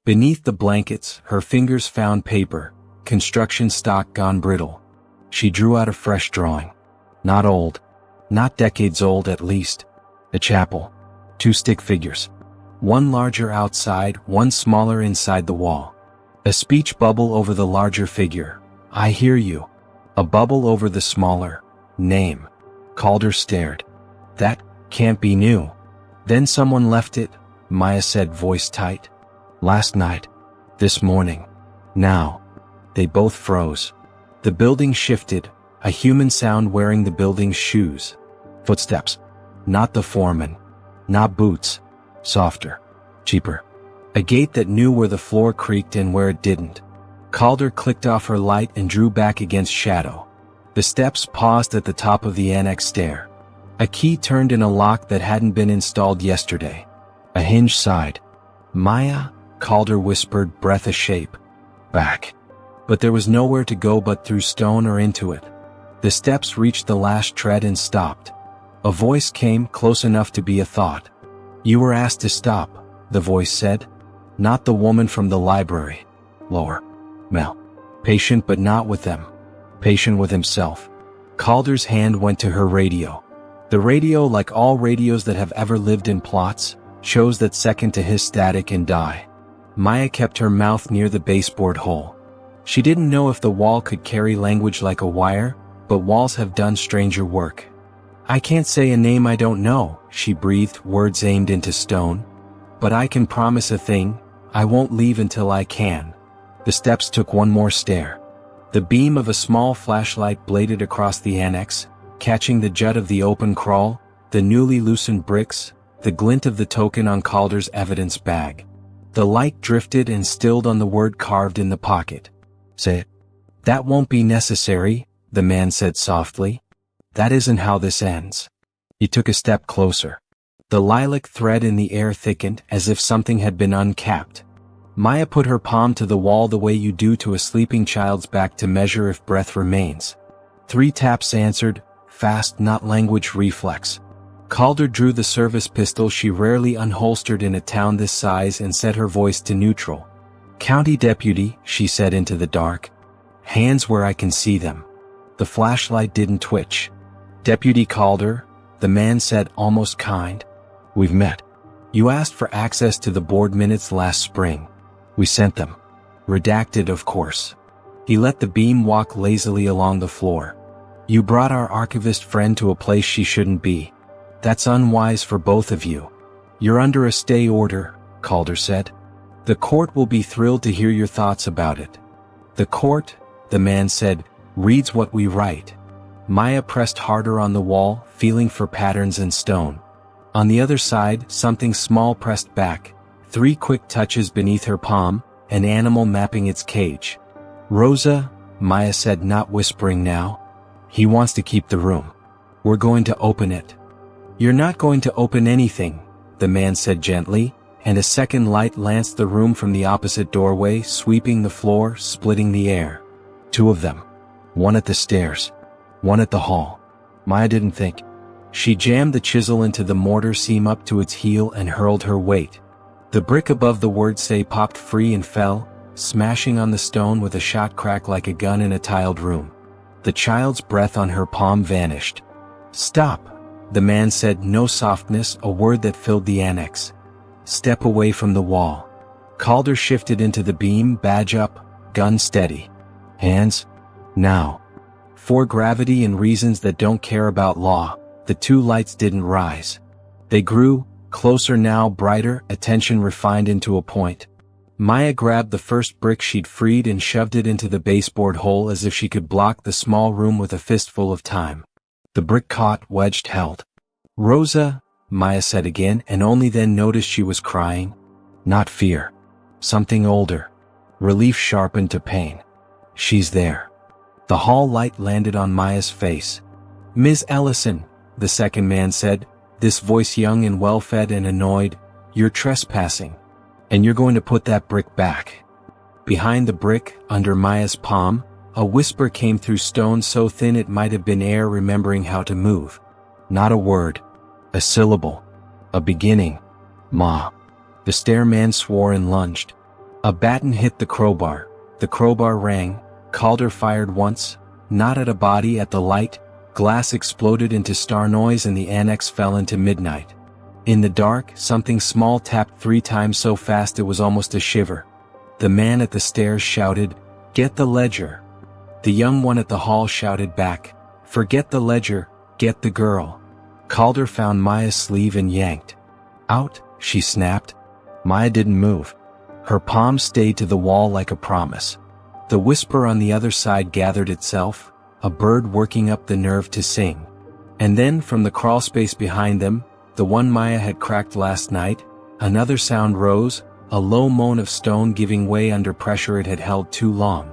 Beneath the blankets, her fingers found paper, construction stock gone brittle. She drew out a fresh drawing. Not old. Not decades old, at least. A chapel. 2 stick figures. One larger outside, one smaller inside the wall. A speech bubble over the larger figure. "I hear you." A bubble over the smaller. "Name." Calder stared. "That can't be new." "Then someone left it," Maya said, voice tight. "Last night. This morning. Now." They both froze. The building shifted, a human sound wearing the building's shoes. Footsteps. Not the foreman. Not boots. Softer. Cheaper. A gate that knew where the floor creaked and where it didn't. Calder clicked off her light and drew back against shadow. The steps paused at the top of the annex stair. A key turned in a lock that hadn't been installed yesterday. A hinge sighed. "Maya," Calder whispered, breath ashape. "Back." But there was nowhere to go but through stone or into it. The steps reached the last tread and stopped. A voice came, close enough to be a thought. "You were asked to stop," the voice said. Not the woman from the library. Lower. Mel. Patient but not with them. Patient with himself. Calder's hand went to her radio. The radio, like all radios that have ever lived in plots, shows that second to his static and die. Maya kept her mouth near the baseboard hole. She didn't know if the wall could carry language like a wire, but walls have done stranger work. "I can't say a name I don't know," she breathed, words aimed into stone. "But I can promise a thing, I won't leave until I can." The steps took one more stair. The beam of a small flashlight bladed across the annex, catching the jut of the open crawl, the newly loosened bricks, the glint of the token on Calder's evidence bag. The light drifted and stilled on the word carved in the pocket. "Say it." "That won't be necessary," the man said softly. "That isn't how this ends." He took a step closer. The lilac thread in the air thickened as if something had been uncapped. Maya put her palm to the wall the way you do to a sleeping child's back to measure if breath remains. 3 taps answered, fast, not language, reflex. Calder drew the service pistol she rarely unholstered in a town this size and set her voice to neutral. "County deputy," she said into the dark. "Hands where I can see them." The flashlight didn't twitch. "Deputy Calder," the man said, almost kind. "We've met. You asked for access to the board minutes last spring. We sent them. Redacted, of course." He let the beam walk lazily along the floor. "You brought our archivist friend to a place she shouldn't be. That's unwise for both of you. You're under a stay order," Calder said. "The court will be thrilled to hear your thoughts about it." "The court," the man said, "reads what we write. Maya pressed harder on the wall, feeling for patterns in stone. On the other side, something small pressed back. 3 quick touches beneath her palm, an animal mapping its cage. "Rosa," Maya said, not whispering now. "He wants to keep the room. We're going to open it." "You're not going to open anything," the man said gently, and a second light lanced the room from the opposite doorway, sweeping the floor, splitting the air. 2 of them. One at the stairs. One at the hall. Maya didn't think. She jammed the chisel into the mortar seam up to its heel and hurled her weight. The brick above the word "say" popped free and fell, smashing on the stone with a shot crack like a gun in a tiled room. The child's breath on her palm vanished. "Stop," the man said, no softness, a word that filled the annex. "Step away from the wall." Calder shifted into the beam, badge up, gun steady. "Hands? Now." For gravity and reasons that don't care about law, the 2 lights didn't rise. They grew, closer now, brighter, attention refined into a point. Maya grabbed the first brick she'd freed and shoved it into the baseboard hole as if she could block the small room with a fistful of time. The brick caught, wedged, held. "Rosa," Maya said again, and only then noticed she was crying. Not fear. Something older. Relief sharpened to pain. "She's there." The hall light landed on Maya's face. "Ms. Ellison," the second man said, this voice young and well-fed and annoyed, "you're trespassing. And you're going to put that brick back." Behind the brick, under Maya's palm, a whisper came through stone so thin it might have been air remembering how to move. Not a word. A syllable. A beginning. "Ma." The stairman swore and lunged. A baton hit the crowbar. The crowbar rang. Calder fired once, not at a body, at the light. Glass exploded into star noise and the annex fell into midnight. In the dark, something small tapped 3 times so fast it was almost a shiver. The man at the stairs shouted, "Get the ledger." The young one at the hall shouted back, "Forget the ledger, get the girl." Calder found Maya's sleeve and yanked. "Out," she snapped. Maya didn't move. Her palm stayed to the wall like a promise. The whisper on the other side gathered itself, a bird working up the nerve to sing. And then from the crawlspace behind them, the one Maya had cracked last night, another sound rose, a low moan of stone giving way under pressure it had held too long.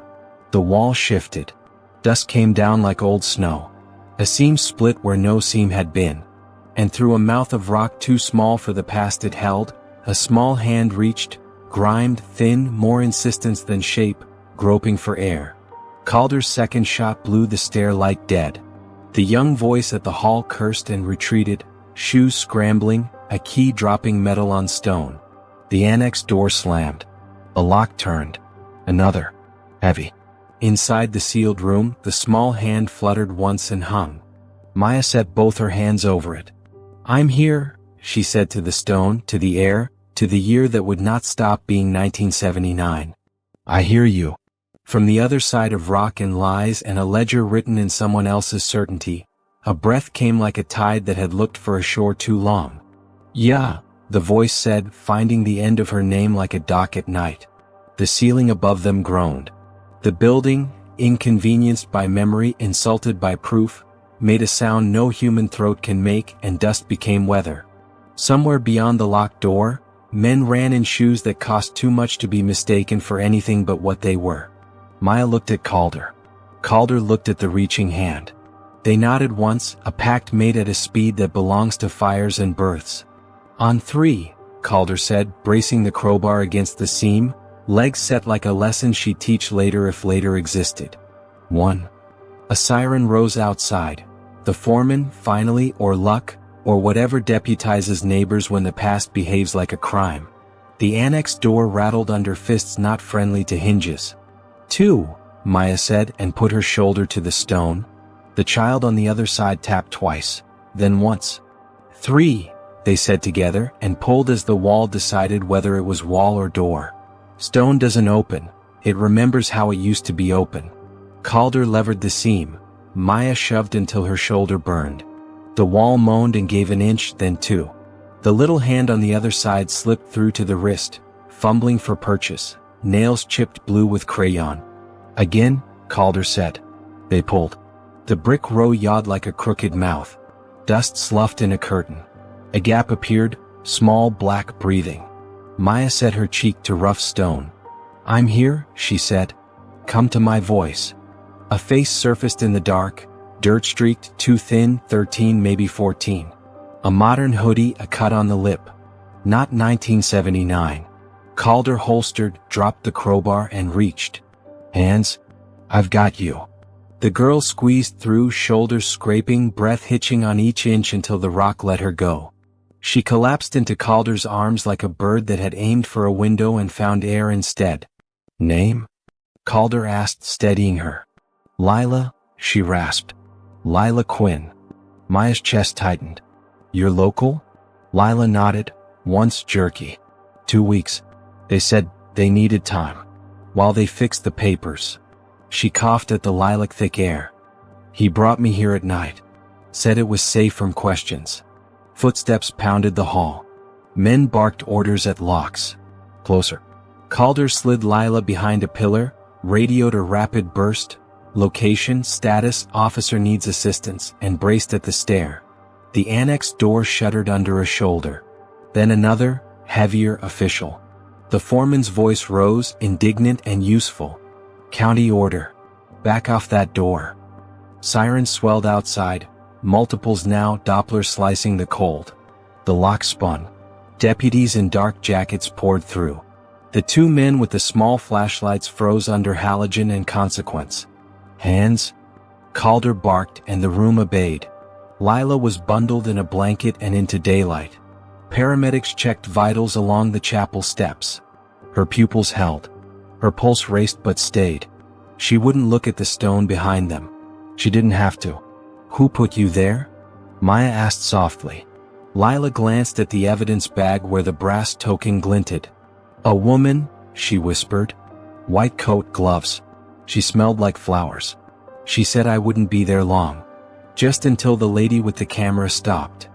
The wall shifted. Dust came down like old snow. A seam split where no seam had been. And through a mouth of rock too small for the past it held, a small hand reached, grimed, thin, more insistence than shape, groping for air. Calder's second shot blew the stair light dead. The young voice at the hall cursed and retreated, shoes scrambling, a key dropping metal on stone. The annex door slammed. A lock turned. Another. Heavy. Inside the sealed room, the small hand fluttered once and hung. Maya set both her hands over it. "I'm here," she said to the stone, to the air, to the year that would not stop being 1979. "I hear you." From the other side of rock and lies and a ledger written in someone else's certainty, a breath came like a tide that had looked for a shore too long. "Yeah," the voice said, finding the end of her name like a docket night. The ceiling above them groaned. The building, inconvenienced by memory, insulted by proof, made a sound no human throat can make, and dust became weather. Somewhere beyond the locked door, men ran in shoes that cost too much to be mistaken for anything but what they were. Maya looked at Calder. Calder looked at the reaching hand. They nodded once, a pact made at a speed that belongs to fires and births. "On 3, Calder said, bracing the crowbar against the seam, legs set like a lesson she'd teach later if later existed. 1. A siren rose outside. The foreman, finally, or luck, or whatever deputizes neighbors when the past behaves like a crime. The annex door rattled under fists not friendly to hinges. 2, Maya said, and put her shoulder to the stone. The child on the other side tapped twice, then once. 3, they said together, and pulled as the wall decided whether it was wall or door. Stone doesn't open, it remembers how it used to be open. Calder levered the seam. Maya shoved until her shoulder burned. The wall moaned and gave an inch, then 2. The little hand on the other side slipped through to the wrist, fumbling for purchase, nails chipped blue with crayon. Again, Calder said. They pulled. The brick row yawed like a crooked mouth. Dust sloughed in a curtain. A gap appeared, small, black, breathing. Maya set her cheek to rough stone. "I'm here," she said. "Come to my voice." A face surfaced in the dark, dirt-streaked, too thin, 13, maybe 14. A modern hoodie, a cut on the lip. Not 1979. Calder holstered, dropped the crowbar and reached. "Hands? I've got you." The girl squeezed through, shoulders scraping, breath hitching on each inch until the rock let her go. She collapsed into Calder's arms like a bird that had aimed for a window and found air instead. "Name?" Calder asked, steadying her. "Lila," she rasped. "Lila Quinn." Maya's chest tightened. "You're local?" Lila nodded, once jerky. 2 weeks. They said they needed time. While they fixed the papers. She coughed at the lilac-thick air. "He brought me here at night. Said it was safe from questions." Footsteps pounded the hall. Men barked orders at locks. "Closer." Calder slid Lila behind a pillar, radioed a rapid burst, location, status, officer needs assistance, and braced at the stair. The annex door shuttered under a shoulder. Then another, heavier official. The foreman's voice rose, indignant and useful. "County order. Back off that door." Sirens swelled outside, multiples now, Doppler slicing the cold. The lock spun. Deputies in dark jackets poured through. The 2 men with the small flashlights froze under halogen and consequence. "Hands?" Calder barked and the room obeyed. Lila was bundled in a blanket and into daylight. Paramedics checked vitals along the chapel steps. Her pupils held. Her pulse raced but stayed. She wouldn't look at the stone behind them. She didn't have to. "Who put you there?" Maya asked softly. Lila glanced at the evidence bag where the brass token glinted. "A woman," she whispered. "White coat, gloves. She smelled like flowers. She said I wouldn't be there long. Just until the lady with the camera stopped."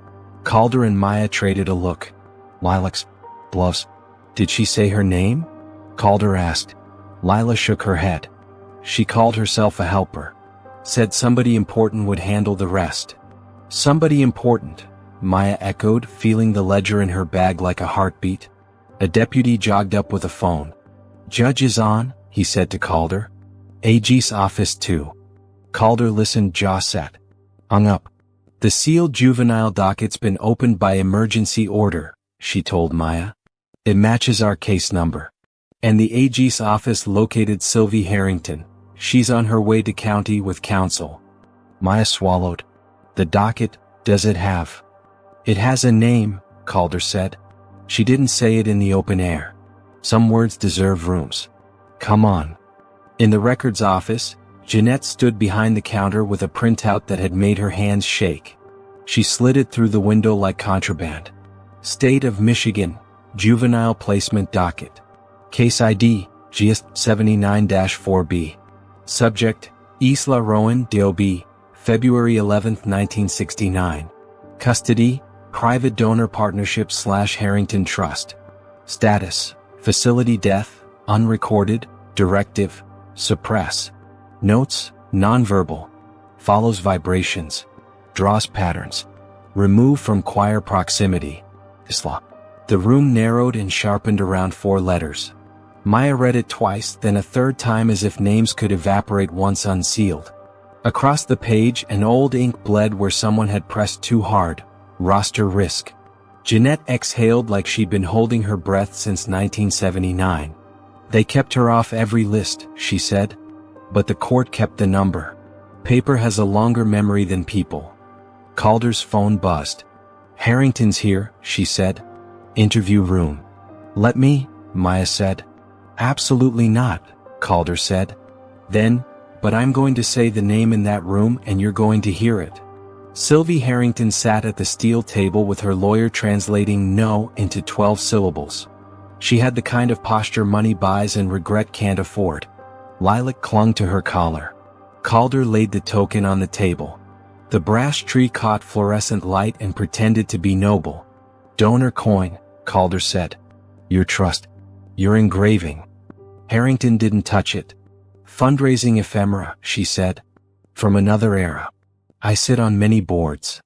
Calder and Maya traded a look. "Lilacs. Gloves. Did she say her name?" Calder asked. Lila shook her head. "She called herself a helper. Said somebody important would handle the rest." "Somebody important," Maya echoed, feeling the ledger in her bag like a heartbeat. A deputy jogged up with a phone. "Judge is on," he said to Calder. "AG's office too." Calder listened, jaw set. Hung up. "The sealed juvenile docket's been opened by emergency order," she told Maya. "It matches our case number. And the AG's office located Sylvie Harrington. She's on her way to county with counsel." Maya swallowed. "The docket, does it have?" "It has a name," Calder said. "She didn't say it in the open air. Some words deserve rooms. Come on." In the records office, Jeanette stood behind the counter with a printout that had made her hands shake. She slid it through the window like contraband. State of Michigan, Juvenile Placement Docket. Case ID, GS 79-4B. Subject, Isla Rowan DOB, February 11, 1969. Custody, Private Donor Partnership / Harrington Trust. Status, Facility Death, Unrecorded, Directive, Suppress. Notes, Nonverbal. Follows vibrations. Draws patterns. Remove from choir proximity. Isla. The room narrowed and sharpened around 4 letters. Maya read it twice, then a third time as if names could evaporate once unsealed. Across the page, an old ink bled where someone had pressed too hard. Roster risk. Jeanette exhaled like she'd been holding her breath since 1979. "They kept her off every list," she said. "But the court kept the number. Paper has a longer memory than people." Calder's phone buzzed. "Harrington's here," she said. "Interview room." "Let me," Maya said. "Absolutely not," Calder said. "Then, but I'm going to say the name in that room and you're going to hear it." Sylvie Harrington sat at the steel table with her lawyer translating "no" into 12 syllables. She had the kind of posture money buys and regret can't afford. Lilac clung to her collar. Calder laid the token on the table. The brass tree caught fluorescent light and pretended to be noble. "Donor coin," Calder said. "Your trust. Your engraving." Harrington didn't touch it. "Fundraising ephemera," she said. From another era. I sit on many boards.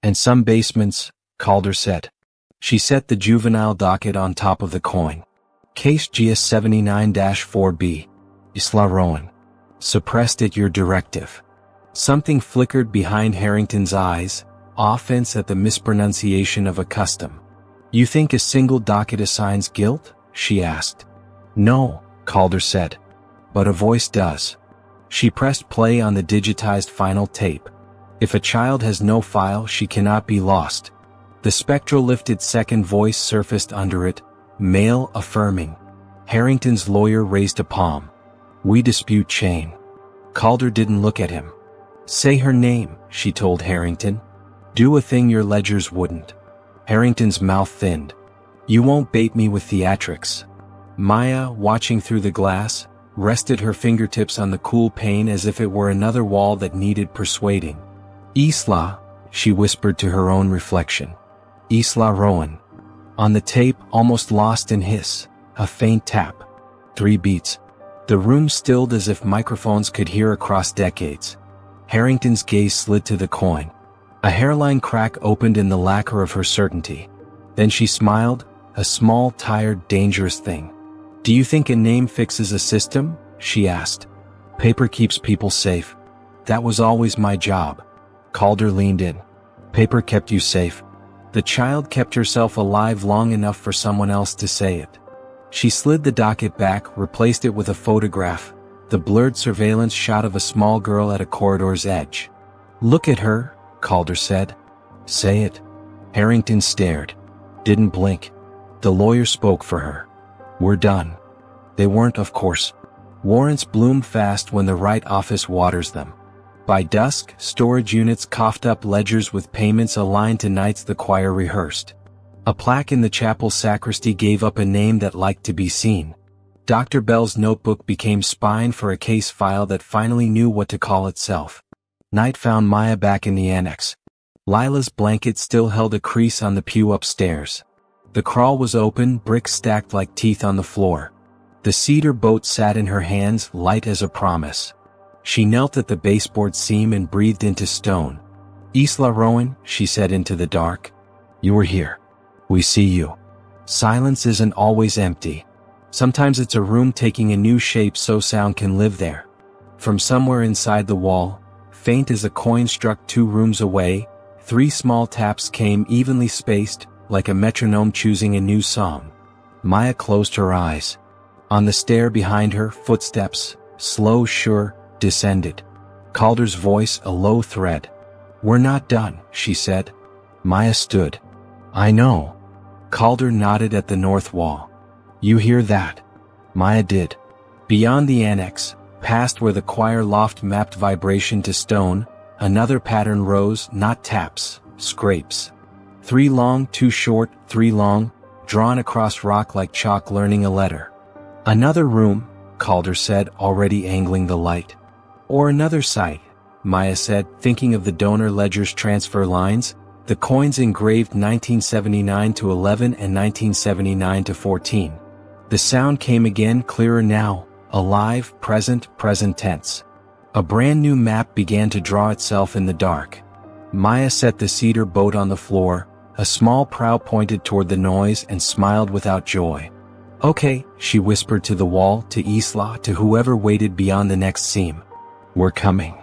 And some basements, Calder said. She set the juvenile docket on top of the coin. Case GS 79-4B. Isla Rowan. Suppressed at your directive. Something flickered behind Harrington's eyes, offense at the mispronunciation of a custom. You think a single docket assigns guilt? She asked. No, Calder said. But a voice does. She pressed play on the digitized final tape. If a child has no file, she cannot be lost. The spectral lifted second voice surfaced under it, male affirming. Harrington's lawyer raised a palm. We dispute chain. Calder didn't look at him. Say her name, she told Harrington. Do a thing your ledgers wouldn't. Harrington's mouth thinned. You won't bait me with theatrics. Maya, watching through the glass, rested her fingertips on the cool pane as if it were another wall that needed persuading. Isla, she whispered to her own reflection. Isla Rowan. On the tape, almost lost in hiss, a faint tap. 3 beats. The room stilled as if microphones could hear across decades. Harrington's gaze slid to the coin. A hairline crack opened in the lacquer of her certainty. Then she smiled, a small, tired, dangerous thing. Do you think a name fixes a system? She asked. Paper keeps people safe. That was always my job. Calder leaned in. Paper kept you safe. The child kept herself alive long enough for someone else to say it. She slid the docket back, replaced it with a photograph, the blurred surveillance shot of a small girl at a corridor's edge. Look at her, Calder said. Say it. Harrington stared. Didn't blink. The lawyer spoke for her. We're done. They weren't, of course. Warrants bloom fast when the right office waters them. By dusk, storage units coughed up ledgers with payments aligned to nights the choir rehearsed. A plaque in the chapel sacristy gave up a name that liked to be seen. Dr. Bell's notebook became spine for a case file that finally knew what to call itself. Night found Maya back in the annex. Lila's blanket still held a crease on the pew upstairs. The crawl was open, bricks stacked like teeth on the floor. The cedar boat sat in her hands, light as a promise. She knelt at the baseboard seam and breathed into stone. Isla Rowan, she said into the dark. You were here. We see you. Silence isn't always empty. Sometimes it's a room taking a new shape so sound can live there. From somewhere inside the wall, faint as a coin struck 2 rooms away, 3 small taps came evenly spaced, like a metronome choosing a new song. Maya closed her eyes. On the stair behind her, footsteps, slow, sure, descended. Calder's voice a low thread. We're not done, she said. Maya stood. I know. Calder nodded at the north wall. You hear that? Maya did. Beyond the annex, past where the choir loft mapped vibration to stone, another pattern rose, not taps, scrapes. 3 long, 2 short, 3 long, drawn across rock like chalk learning a letter. Another room, Calder said, already angling the light. Or another site, Maya said, thinking of the donor ledger's transfer lines, the coins engraved 1979 to 11 and 1979 to 14. The sound came again, clearer now, alive, present tense. A brand new map began to draw itself in the dark. Maya set the cedar boat on the floor, a small prow pointed toward the noise and smiled without joy. Okay, she whispered to the wall, to Isla, to whoever waited beyond the next seam. We're coming.